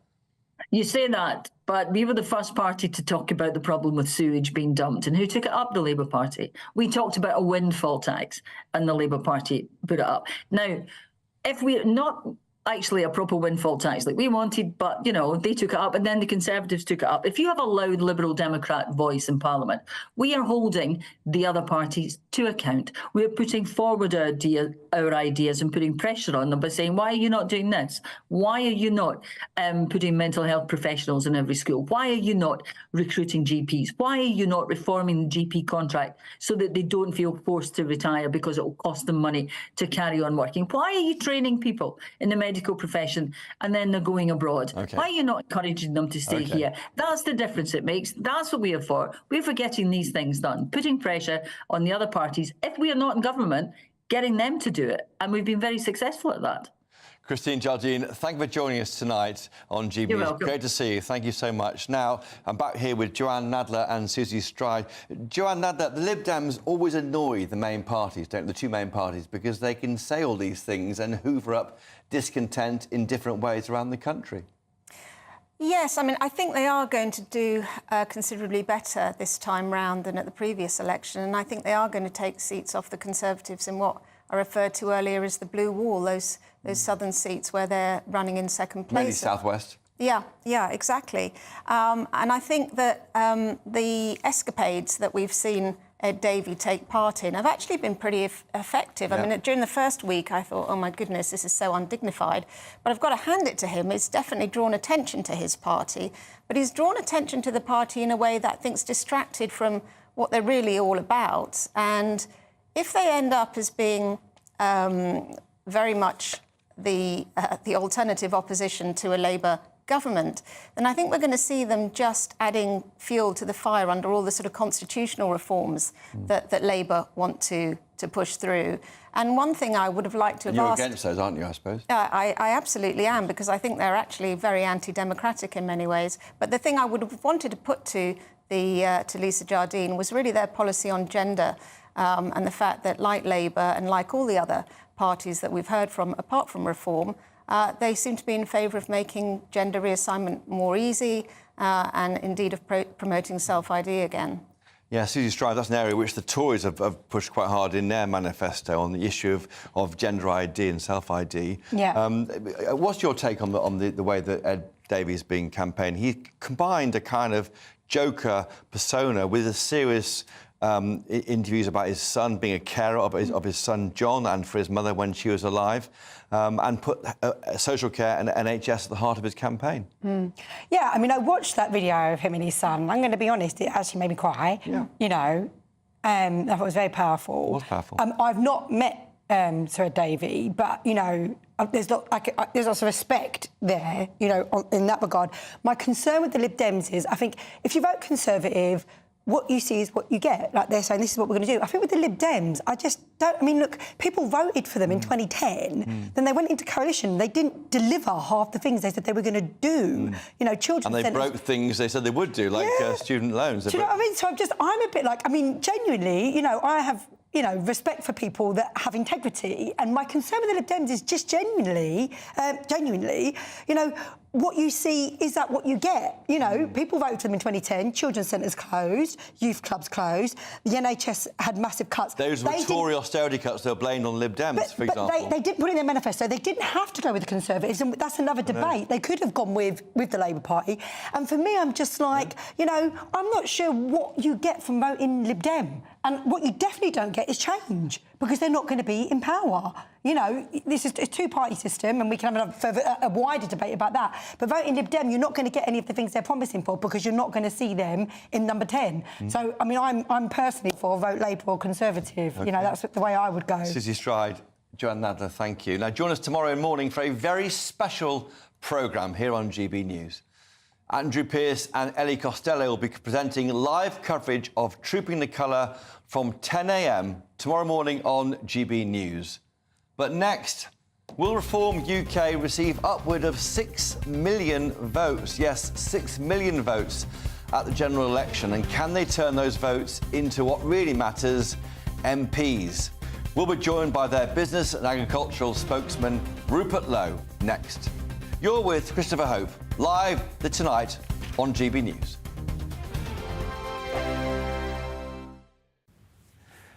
You say that, but we were the first party to talk about the problem with sewage being dumped. And who took it up? The Labour Party. We talked about a windfall tax, and the Labour Party put it up. Now, if we're not actually a proper windfall tax like we wanted, but, you know, they took it up and then the Conservatives took it up. If you have a loud Liberal Democrat voice in Parliament, we are holding the other parties to account. We're putting forward our ideas and putting pressure on them by saying, why are you not doing this? Why are you not putting mental health professionals in every school? Why are you not recruiting GPs? Why are you not reforming the GP contract so that they don't feel forced to retire because it will cost them money to carry on working? Why are you training people in the medical medical profession, and then they're going abroad. Okay. Why are you not encouraging them to stay here? That's the difference it makes. That's what we are for. We're for getting these things done, putting pressure on the other parties, if we are not in government, getting them to do it. And we've been very successful at that. Christine Jardine, thank you for joining us tonight on GB. You're welcome. Great to see you. Thank you so much. Now, I'm back here with Joanne Nadler and Susie Stride. Joanne Nadler, the Lib Dems always annoy the main parties, don't they? The two main parties, because they can say all these things and hoover up discontent in different ways around the country. Yes, I mean, I think they are going to do considerably better this time round than at the previous election, and I think they are going to take seats off the Conservatives in what I referred to earlier as the blue wall, those southern seats where they're running in second place. Mainly southwest. Yeah, exactly. And I think that the escapades that we've seen Ed Davey take part in have actually been pretty effective. I mean, during the first week, I thought, oh, my goodness, this is so undignified. But I've got to hand it to him. It's definitely drawn attention to his party. But he's drawn attention to the party in a way that I think's distracted from what they're really all about. And if they end up as being very much the alternative opposition to a Labour government, then I think we're going to see them just adding fuel to the fire under all the sort of constitutional reforms that Labour want to push through. And one thing I would have liked to have asked... You're against those, aren't you, I suppose? I absolutely am, because I think they're actually very anti-democratic in many ways. But the thing I would have wanted to put to Lisa Jardine was really their policy on gender, and the fact that, like Labour and like all the other parties that we've heard from, apart from reform, they seem to be in favour of making gender reassignment more easy and indeed of promoting self-ID again. Yeah, Susie Stride, that's an area which the Tories have pushed quite hard in their manifesto on the issue of gender ID and self-ID. Yeah. What's your take on the way that Ed Davey's been campaigning? He combined a kind of joker persona with a serious interviews about his son being a carer of his son John and for his mother when she was alive, and put social care and NHS at the heart of his campaign. Yeah, I mean, I watched that video of him and his son. I'm going to be honest, it actually made me cry. Yeah. You know, I thought it was very powerful. It was powerful. I've not met Sir Davey, but, you know, there's lots of respect there, you know, in that regard. My concern with the Lib Dems is, I think, if you vote Conservative, what you see is what you get. Like, they're saying, this is what we're going to do. I think with the Lib Dems, I just don't... I mean, look, people voted for them in 2010. Then they went into coalition. They didn't deliver half the things they said they were going to do. You know, children... And they broke things they said they would do, like student loans. Do you know what I mean? So I'm a bit like... I mean, genuinely, you know, I have... you know, respect for people that have integrity. And my concern with the Lib Dems is just genuinely, you know, what you see, is that what you get? You know, people voted for them in 2010, children's centres closed, youth clubs closed, the NHS had massive cuts. Those were Tory austerity cuts that were blamed on Lib Dems, for example. But they didn't put in their manifesto. They didn't have to go with the Conservatives, and that's another debate. They could have gone with the Labour Party. And for me, I'm just like, you know, I'm not sure what you get from voting Lib Dem. And what you definitely don't get is change, because they're not going to be in power. You know, this is a two-party system, and we can have a wider debate about that. But voting Lib Dem, you're not going to get any of the things they're promising for, because you're not going to see them in number 10. So, I mean, I'm personally for vote Labour or Conservative. You know, that's the way I would go. Susie Stride, Joanne Nadler, thank you. Now, join us tomorrow morning for a very special programme here on GB News. Andrew Pearce and Ellie Costello will be presenting live coverage of Trooping the Colour from 10 a.m. tomorrow morning on GB News. But next, will Reform UK receive upward of 6 million votes? Yes, 6 million votes at the general election. And can they turn those votes into what really matters, MPs? We'll be joined by their business and agricultural spokesman, Rupert Lowe, next. You're with Christopher Hope, live tonight on GB News.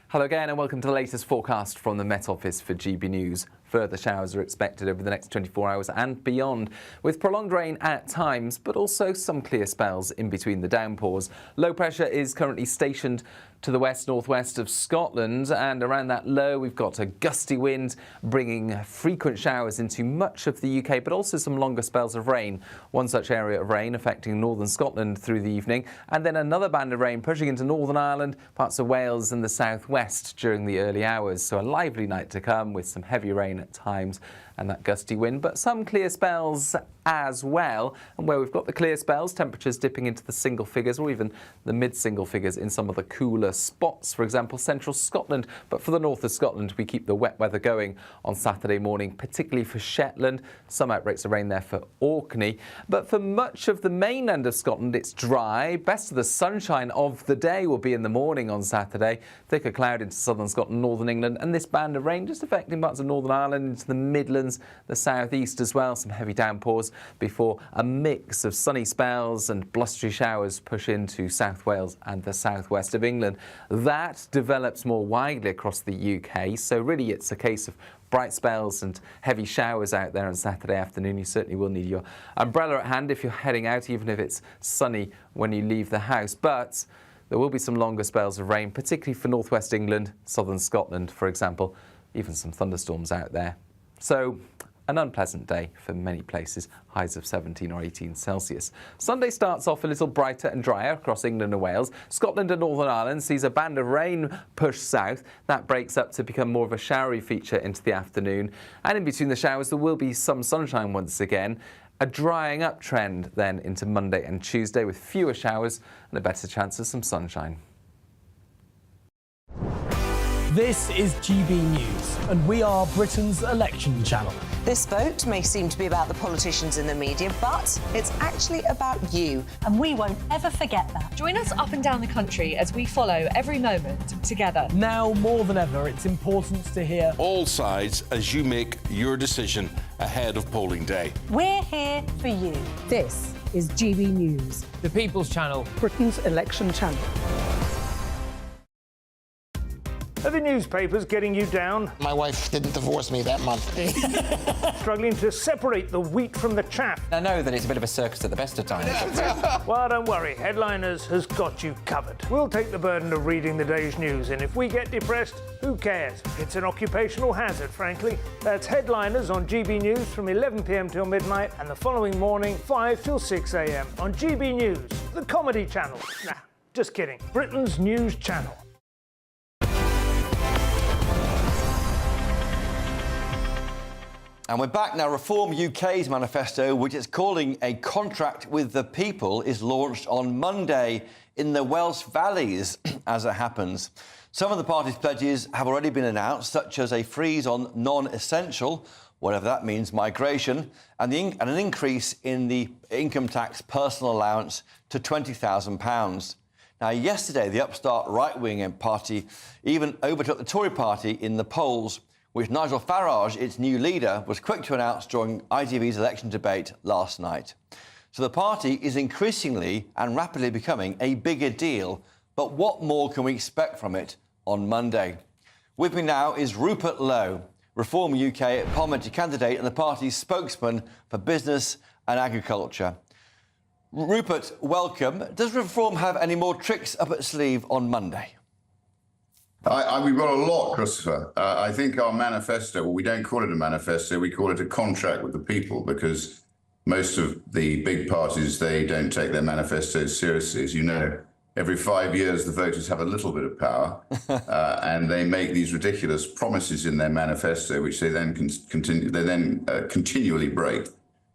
Hello again and welcome to the latest forecast from the Met Office for GB News. Further showers are expected over the next 24 hours and beyond, with prolonged rain at times, but also some clear spells in between the downpours. Low pressure is currently stationed to the west-northwest of Scotland, and around that low we've got a gusty wind bringing frequent showers into much of the UK, but also some longer spells of rain. One such area of rain affecting northern Scotland through the evening, and then another band of rain pushing into Northern Ireland, parts of Wales and the southwest during the early hours. So a lively night to come with some heavy rain at times and that gusty wind, but some clear spells as well. And where we've got the clear spells, temperatures dipping into the single figures or even the mid-single figures in some of the cooler spots, for example, central Scotland. But for the north of Scotland, we keep the wet weather going on Saturday morning, particularly for Shetland. Some outbreaks of rain there for Orkney. But for much of the mainland of Scotland, it's dry. Best of the sunshine of the day will be in the morning on Saturday. Thicker cloud into southern Scotland, northern England, and this band of rain just affecting parts of Northern Ireland into the Midlands, the southeast as well. Some heavy downpours before a mix of sunny spells and blustery showers push into South Wales and the southwest of England. That develops more widely across the UK, so really it's a case of bright spells and heavy showers out there on Saturday afternoon. You certainly will need your umbrella at hand if you're heading out, even if it's sunny when you leave the house. But there will be some longer spells of rain, particularly for northwest England, southern Scotland, for example. Even some thunderstorms out there. So an unpleasant day for many places, highs of 17 or 18 Celsius. Sunday starts off a little brighter and drier across England and Wales. Scotland and Northern Ireland sees a band of rain push south. That breaks up to become more of a showery feature into the afternoon. And in between the showers, there will be some sunshine once again. A drying up trend then into Monday and Tuesday with fewer showers and a better chance of some sunshine. This is GB News, and we are Britain's election channel. This vote may seem to be about the politicians in the media, but it's actually about you. And we won't ever forget that. Join us up and down the country as we follow every moment together. Now more than ever, it's important to hear all sides as you make your decision ahead of polling day. We're here for you. This is GB News. the People's Channel, Britain's election channel. Are the newspapers getting you down? My wife didn't divorce me that month. Struggling to separate the wheat from the chaff? I know that it's a bit of a circus at the best of times. Well, don't worry. Headliners has got you covered. We'll take the burden of reading the day's news, and if we get depressed, who cares? It's an occupational hazard, frankly. That's Headliners on GB News from 11 p.m. till midnight, and the following morning, 5 till 6 a.m. on GB News, the comedy channel. Nah, just kidding. Britain's news channel. And we're back now. Reform UK's manifesto, which it's calling a contract with the people, is launched on Monday in the Welsh Valleys, as it happens. Some of the party's pledges have already been announced, such as a freeze on non-essential, whatever that means, migration, and an increase in the income tax personal allowance to £20,000. Now, yesterday, the upstart right-wing party even overtook the Tory party in the polls, which Nigel Farage, its new leader, was quick to announce during ITV's election debate last night. So the party is increasingly and rapidly becoming a bigger deal, but what more can we expect from it on Monday? With me now is Rupert Lowe, Reform UK parliamentary candidate and the party's spokesman for business and agriculture. Rupert, welcome. Does Reform have any more tricks up its sleeve on Monday? We've got a lot, Christopher. I think our manifesto, well, we don't call it a manifesto, we call it a contract with the people, because most of the big parties, they don't take their manifestos seriously. As you know, every 5 years, the voters have a little bit of power, and they make these ridiculous promises in their manifesto, which they then continually break.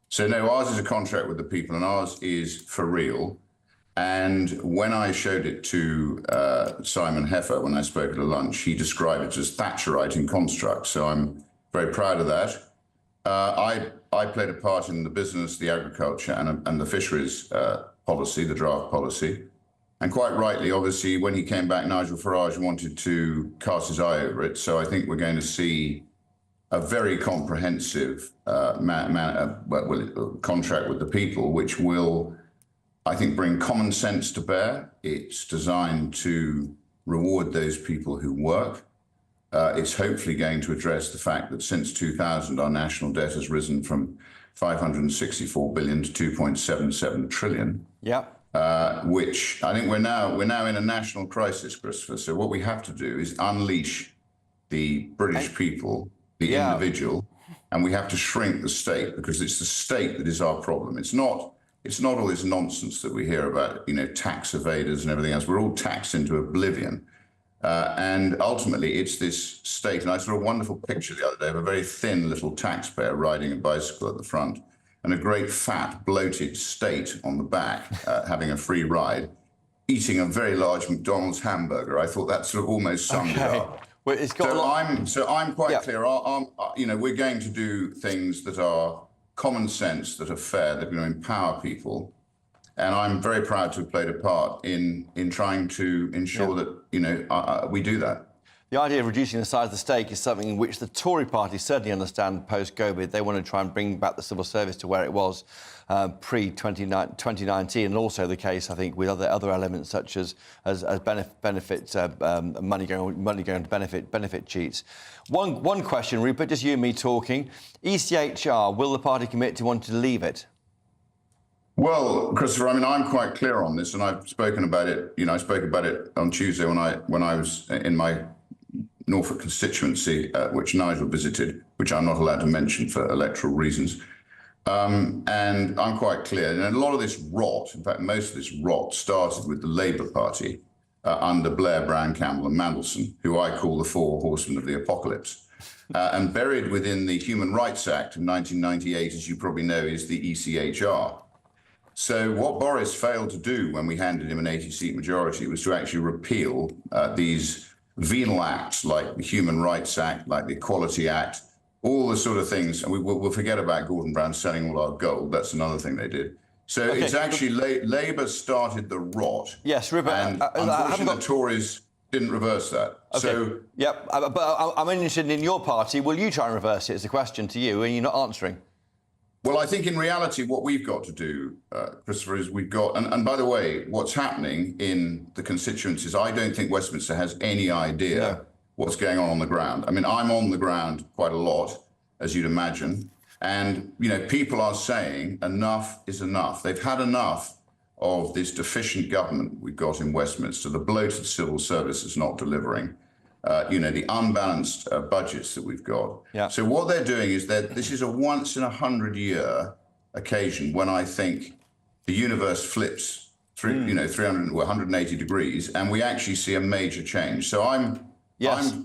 So no, ours is a contract with the people, and ours is for real. And when I showed it to Simon Heffer, when I spoke at a lunch, he described it as Thatcherite in construct. So I'm very proud of that. I played a part in the business, the agriculture, and the fisheries policy, the draft policy. And quite rightly, obviously, when he came back, Nigel Farage wanted to cast his eye over it. So I think we're going to see a very comprehensive contract with the people, which will, I think, bring common sense to bear. It's designed to reward those people who work. It's hopefully going to address the fact that since 2000, our national debt has risen from 564 billion to 2.77 trillion. Yeah. Which I think we're now in a national crisis, Christopher. So what we have to do is unleash the British people, the individual, and we have to shrink the state, because it's the state that is our problem. It's not all this nonsense that we hear about, tax evaders and everything else. We're all taxed into oblivion. And ultimately, it's this state. And I saw a wonderful picture the other day of a very thin little taxpayer riding a bicycle at the front and a great fat, bloated state on the back having a free ride, eating a very large McDonald's hamburger. I thought that sort of almost summed it up. Well, it's got I'm quite clear. We're going to do things that are common sense, that are fair, that are going to empower people. And I'm very proud to have played a part in trying to ensure that, we do that. The idea of reducing the size of the stake is something in which the Tory party certainly understand post-COVID. They want to try and bring back the civil service to where it was pre-2019, and also the case, I think, with other elements such as benefits, money going to benefit cheats. One question, Rupert, just you and me talking. ECHR, will the party commit to wanting to leave it? Well, Christopher, I'm quite clear on this, and I've spoken about it. I spoke about it on Tuesday when I was in my Norfolk constituency, which Nigel visited, which I'm not allowed to mention for electoral reasons. And I'm quite clear. And a lot of this rot, in fact, most of this rot started with the Labour Party under Blair, Brown, Campbell and Mandelson, who I call the four horsemen of the apocalypse. And buried within the Human Rights Act of 1998, as you probably know, is the ECHR. So what Boris failed to do when we handed him an 80-seat majority was to actually repeal these venal acts like the Human Rights Act, like the Equality Act, all the sort of things. And we'll forget about Gordon Brown selling all our gold. That's another thing they did. So it's actually Labour started the rot. Yes, Rupert. And unfortunately, the Tories didn't reverse that. Okay. So, but I'm interested in your party. Will you try and reverse it? It's a question to you, and you're not answering. Well, I think in reality, what we've got to do, Christopher, is we've got, and by the way, what's happening in the constituencies, I don't think Westminster has any idea what's going on the ground. I'm on the ground quite a lot, as you'd imagine. And, people are saying enough is enough. They've had enough of this deficient government we've got in Westminster. The bloated civil service is not delivering. The unbalanced budgets that we've got. Yeah. So what they're doing is that this is a once in 100-year occasion when I think the universe flips through, 180 degrees, and we actually see a major change. So I'm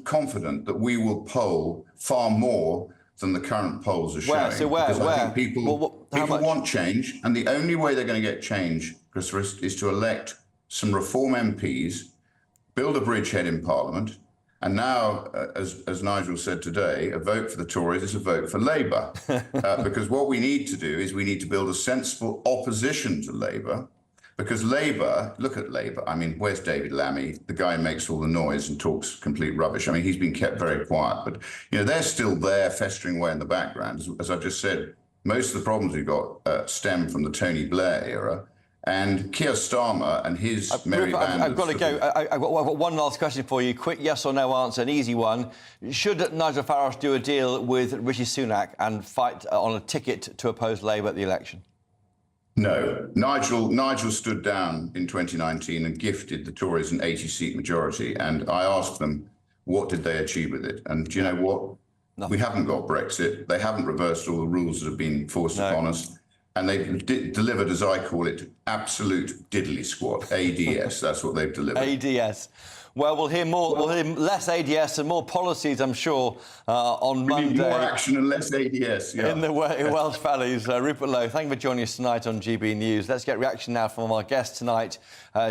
confident that we will poll far more than the current polls are showing. Because I think people want change, and the only way they're going to get change, Christopher, is to elect some Reform MPs, build a bridgehead in Parliament. And now, as Nigel said today, a vote for the Tories is a vote for Labour. Because what we need to do is we need to build a sensible opposition to Labour. Because Labour, look at Labour. Where's David Lammy? The guy who makes all the noise and talks complete rubbish. He's been kept very quiet. But, they're still there festering away in the background. As I've just said, most of the problems we've got stem from the Tony Blair era. And Keir Starmer and his merry band. I've got to go. I've got one last question for you. Quick yes or no answer, an easy one. Should Nigel Farage do a deal with Rishi Sunak and fight on a ticket to oppose Labour at the election? No. Nigel stood down in 2019 and gifted the Tories an 80-seat majority. And I asked them, what did they achieve with it? And do you know what? Nothing. We haven't got Brexit. They haven't reversed all the rules that have been forced upon us. And they've delivered, as I call it, absolute diddly squat. ADS, that's what they've delivered. ADS. Well, we'll hear more. We'll hear less ADS and more policies, I'm sure, on Monday. More action and less ADS, in the Welsh Valleys. Rupert Lowe, thank you for joining us tonight on GB News. Let's get reaction now from our guests tonight.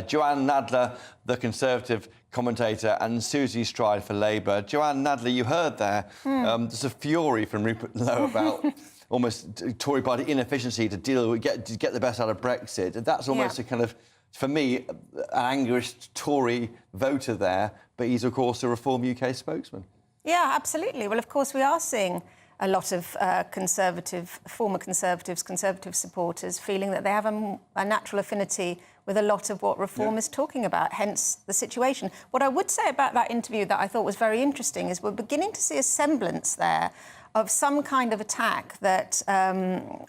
Joanne Nadler, the Conservative commentator, and Susie Stride for Labour. Joanne Nadler, you heard there, there's a fury from Rupert Lowe about almost Tory party inefficiency to get the best out of Brexit. That's almost a kind of, for me, an angry Tory voter there, but he's, of course, a Reform UK spokesman. Yeah, absolutely. Well, of course, we are seeing a lot of former Conservative supporters feeling that they have a natural affinity with a lot of what Reform is talking about, hence the situation. What I would say about that interview that I thought was very interesting is we're beginning to see a semblance there of some kind of attack that,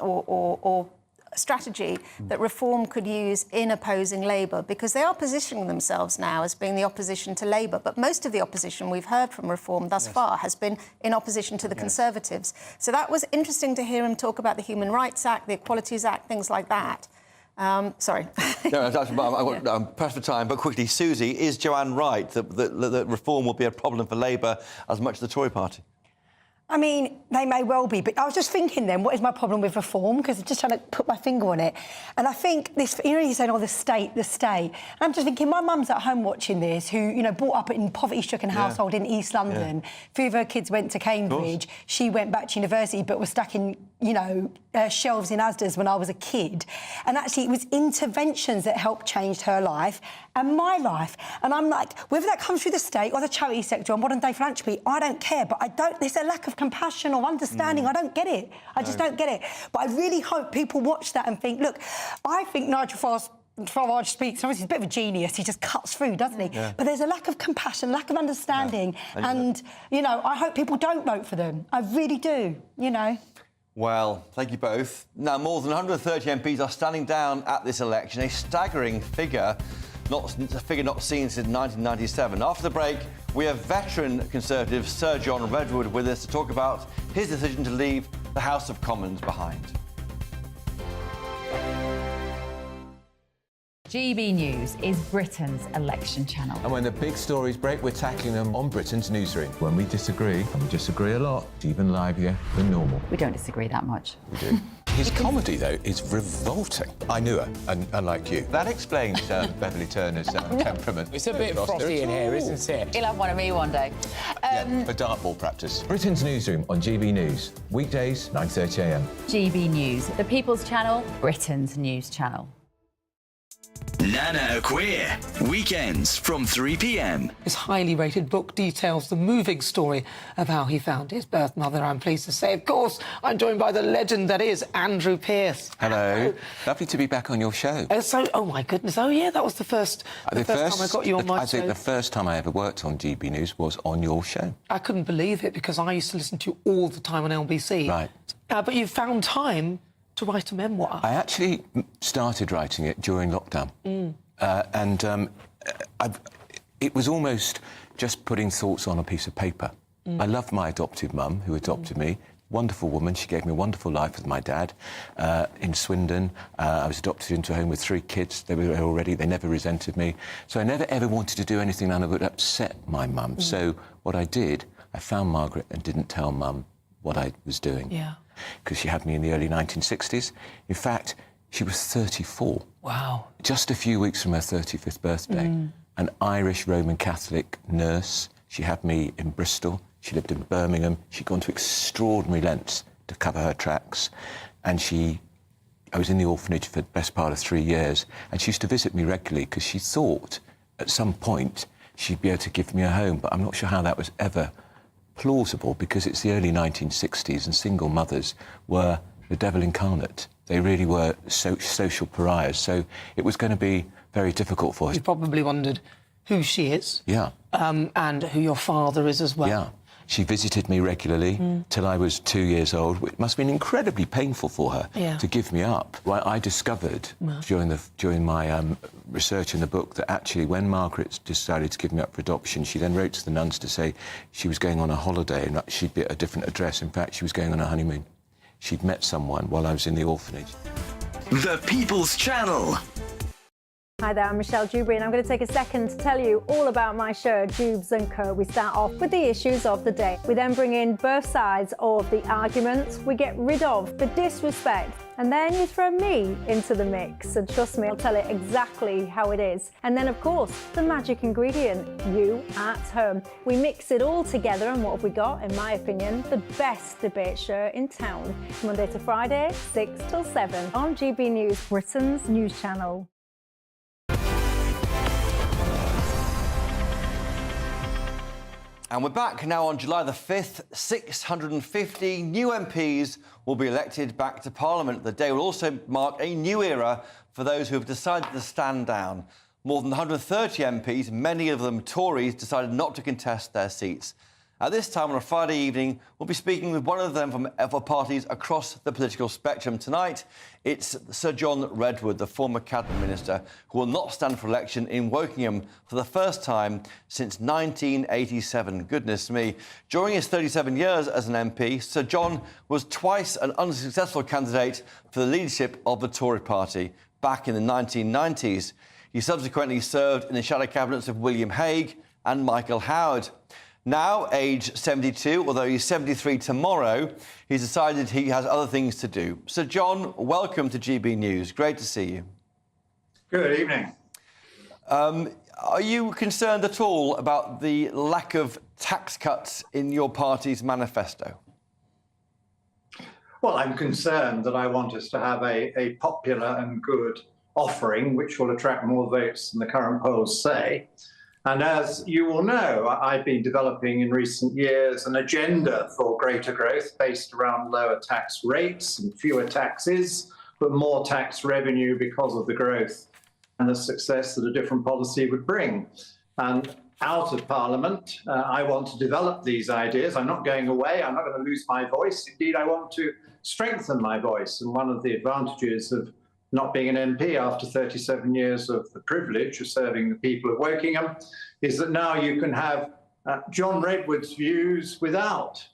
or strategy that Reform could use in opposing Labour, because they are positioning themselves now as being the opposition to Labour. But most of the opposition we've heard from Reform thus far has been in opposition to the Conservatives. So that was interesting to hear him talk about the Human Rights Act, the Equalities Act, things like that. Sorry. No, I'm pressed for time, but quickly, Susie, is Joanne right that reform will be a problem for Labour as much as the Tory party? I mean, they may well be, but I was just thinking then, what is my problem with reform? Because I'm just trying to put my finger on it. And I think this, you know, you're saying, oh, the state. And I'm just thinking, my mum's at home watching this, who, you know, brought up in poverty-stricken household in East London. Few of her kids went to Cambridge. She went back to university, but was stuck in, you know, shelves in Asda's when I was a kid. And actually, it was interventions that helped change her life and my life. And I'm like, whether that comes through the state or the charity sector or modern-day philanthropy, I don't care. But there's a lack of compassion or understanding. I don't get it. I just don't get it. But I really hope people watch that and think, look, I think Nigel Farage speaks, obviously he's a bit of a genius, he just cuts through, doesn't he? Yeah. But there's a lack of compassion, lack of understanding, and, you know, I hope people don't vote for them. I really do, you know. Well, thank you both. Now, more than 130 MPs are standing down at this election, a staggering figure, not seen since 1997. After the break, we have veteran Conservative Sir John Redwood with us to talk about his decision to leave the House of Commons behind. GB News is Britain's election channel. And when the big stories break, we're tackling them on Britain's newsroom. When we disagree, and we disagree a lot, it's even livelier than normal. We don't disagree that much. We do. His comedy, though, is revolting. I knew her, unlike you. That explains Beverly Turner's temperament. It's a bit frosty in here, isn't it? He'll have one of me one day. For dartball practice. Britain's newsroom on GB News. Weekdays, 9:30 a.m. GB News, the People's Channel, Britain's news channel. Nana Queer, weekends from 3 p.m. His highly rated book details the moving story of how he found his birth mother. I'm pleased to say, of course, I'm joined by the legend that is Andrew Pearce. Hello. Lovely to be back on your show. Oh, my goodness. Oh, yeah, that was the first time I got you on my show. I think the first time I ever worked on GB News was on your show. I couldn't believe it because I used to listen to you all the time on LBC. Right. But you found time to write a memoir. I actually started writing it during lockdown. It was almost just putting thoughts on a piece of paper. I loved my adoptive mum, who adopted me. Wonderful woman. She gave me a wonderful life with my dad in Swindon. I was adopted into a home with 3 kids. They were there already. They never resented me. So I never, ever wanted to do anything that would upset my mum. So what I did, I found Margaret and didn't tell Mum what I was doing. Yeah. Because she had me in the early 1960s. In fact, she was 34. Wow. Just a few weeks from her 35th birthday. An Irish Roman Catholic nurse. She had me in Bristol. She lived in Birmingham. She'd gone to extraordinary lengths to cover her tracks. And I was in the orphanage for the best part of 3 years. And she used to visit me regularly because she thought at some point she'd be able to give me a home. But I'm not sure how that was ever plausible because it's the early 1960s and single mothers were the devil incarnate. They really were social pariahs. So it was going to be very difficult for her. You probably wondered who she is. Yeah. And who your father is as well. Yeah. She visited me regularly till I was 2 years old. It must have been incredibly painful for her to give me up. Well, I discovered during my research in the book that actually when Margaret decided to give me up for adoption, she then wrote to the nuns to say she was going on a holiday and she'd be at a different address. In fact, she was going on a honeymoon. She'd met someone while I was in the orphanage. The People's Channel. Hi there, I'm Michelle Dewberry and I'm going to take a second to tell you all about my show, Dubes & Co. We start off with the issues of the day. We then bring in both sides of the arguments. We get rid of the disrespect. And then you throw me into the mix. And trust me, I'll tell it exactly how it is. And then, of course, the magic ingredient, you at home. We mix it all together and what have we got, in my opinion, the best debate show in town. Monday to Friday, 6 till 7 on GB News, Britain's news channel. And we're back now on July the 5th. 650 new MPs will be elected back to Parliament. The day will also mark a new era for those who have decided to stand down. More than 130 MPs, many of them Tories, decided not to contest their seats. At this time on a Friday evening, we'll be speaking with one of them from other parties across the political spectrum. Tonight, it's Sir John Redwood, the former Cabinet Minister, who will not stand for election in Wokingham for the first time since 1987. Goodness me. During his 37 years as an MP, Sir John was twice an unsuccessful candidate for the leadership of the Tory party. back in the 1990s. He subsequently served in the shadow cabinets of William Hague and Michael Howard. Now, age 72, although he's 73 tomorrow, he's decided he has other things to do. So, John, welcome to GB News. Great to see you. Good evening. Are you concerned at all about the lack of tax cuts in your party's manifesto? Well, I'm concerned that I want us to have a popular and good offering which will attract more votes than the current polls say. And as you will know, I've been developing in recent years an agenda for greater growth based around lower tax rates and fewer taxes, but more tax revenue because of the growth and the success that a different policy would bring. And out of Parliament, I want to develop these ideas. I'm not going away. I'm not going to lose my voice. Indeed, I want to strengthen my voice. And one of the advantages of not being an MP after 37 years of the privilege of serving the people of Wokingham is that now you can have John Redwood's views without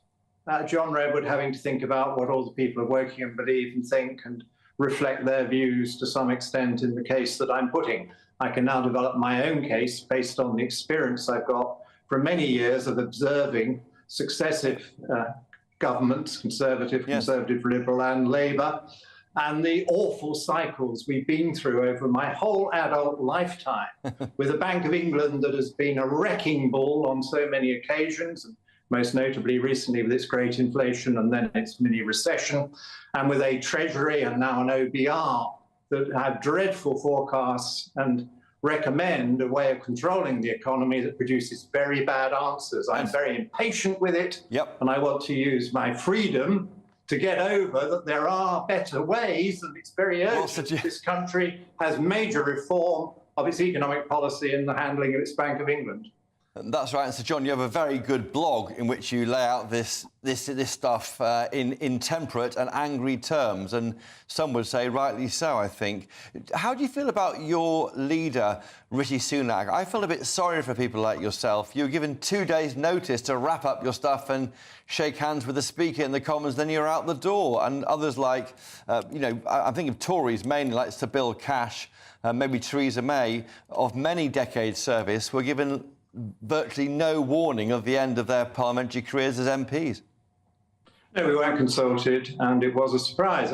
John Redwood having to think about what all the people of Wokingham believe and think and reflect their views to some extent in the case that I'm putting. I can now develop my own case based on the experience I've got from many years of observing successive governments, Conservative, Conservative, Liberal and Labour, and the awful cycles we've been through over my whole adult lifetime with a Bank of England that has been a wrecking ball on so many occasions, and most notably recently with its great inflation and then its mini recession, and with a Treasury and now an OBR that have dreadful forecasts and recommend a way of controlling the economy that produces very bad answers. I'm very impatient with it, and I want to use my freedom to get over that there are better ways, and it's very urgent that this country has major reform of its economic policy and the handling of its Bank of England. That's right. And so, John, you have a very good blog in which you lay out this stuff in temperate and angry terms, and some would say rightly so, I think. How do you feel about your leader, Rishi Sunak? I feel a bit sorry for people like yourself. You were given 2 days' notice to wrap up your stuff and shake hands with the Speaker in the Commons, then you're out the door. And others like, I'm thinking of Tories mainly, like Sir Bill Cash, maybe Theresa May, of many decades' service, were given virtually no warning of the end of their parliamentary careers as MPs. No, we weren't consulted, and it was a surprise.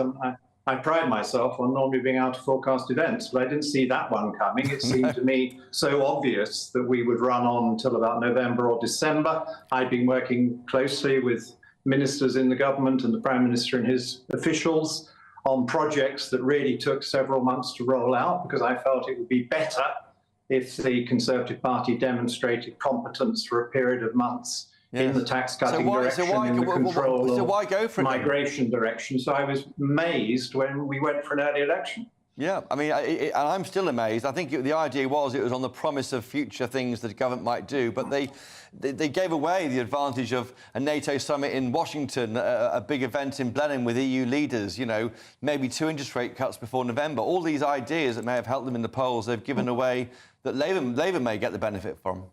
I pride myself on normally being able to forecast events, but I didn't see that one coming. It seemed to me so obvious that we would run on until about November or December. I'd been working closely with ministers in the government and the Prime Minister and his officials on projects that really took several months to roll out, because I felt it would be better if the Conservative Party demonstrated competence for a period of months in the tax-cutting direction, in the control of migration direction. So I was amazed when we went for an early election. Yeah, I mean, and I'm still amazed. I think the idea was it was on the promise of future things that the government might do, but they gave away the advantage of a NATO summit in Washington, a big event in Blenheim with EU leaders, maybe 2 interest rate cuts before November. All these ideas that may have helped them in the polls, they've given away that Labour may get the benefit from.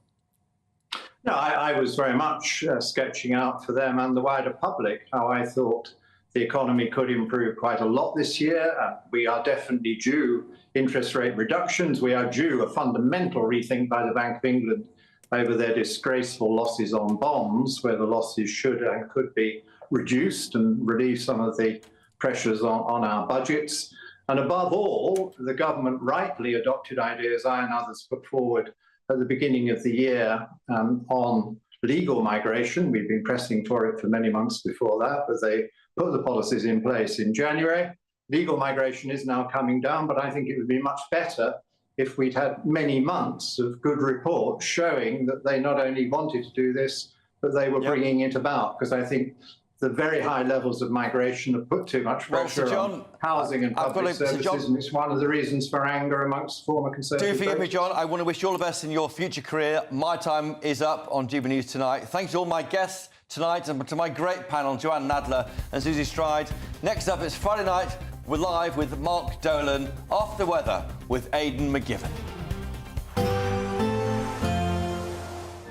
No, I was very much sketching out for them and the wider public how I thought the economy could improve quite a lot this year. We are definitely due interest rate reductions. We are due a fundamental rethink by the Bank of England over their disgraceful losses on bonds, where the losses should and could be reduced and relieve some of the pressures on our budgets. And above all, the government rightly adopted ideas I and others put forward at the beginning of the year on legal migration. We've been pressing for it for many months before that, but they put the policies in place in January. Legal migration is now coming down, but I think it would be much better if we'd had many months of good reports showing that they not only wanted to do this, but they were bringing it about, because I think the very high levels of migration have put too much pressure on housing and public services, and it's one of the reasons for anger amongst former Conservative Do forgive me, John. I want to wish you all the best in your future career. My time is up on GB News tonight. Thanks to all my guests tonight and to my great panel, Joanne Nadler and Susie Stride. Next up, it's Friday night. We're live with Mark Dolan. Off the weather with Aidan McGibbon.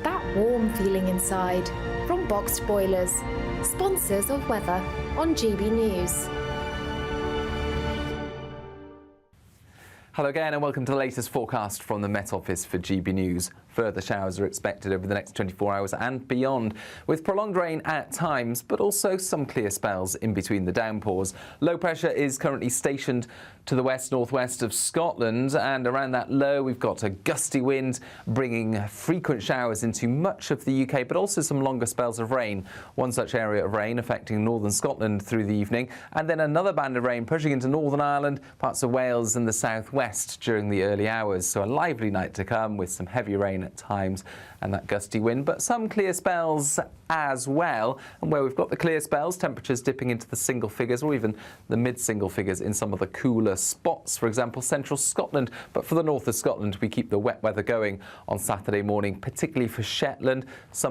That warm feeling inside from Boxed Boilers, sponsors of weather on GB News. Hello again and welcome to the latest forecast from the Met Office for GB News. Further showers are expected over the next 24 hours and beyond, with prolonged rain at times, but also some clear spells in between the downpours. Low pressure is currently stationed to the west-northwest of Scotland, and around that low we've got a gusty wind bringing frequent showers into much of the UK, but also some longer spells of rain. One such area of rain affecting northern Scotland through the evening, and then another band of rain pushing into Northern Ireland, parts of Wales and the southwest during the early hours. So a lively night to come with some heavy rain at times and that gusty wind, but some clear spells as well. And where we've got the clear spells, temperatures dipping into the single figures or even the mid-single figures in some of the cooler spots, for example, central Scotland. But for the north of Scotland, we keep the wet weather going on Saturday morning, particularly for Shetland. Some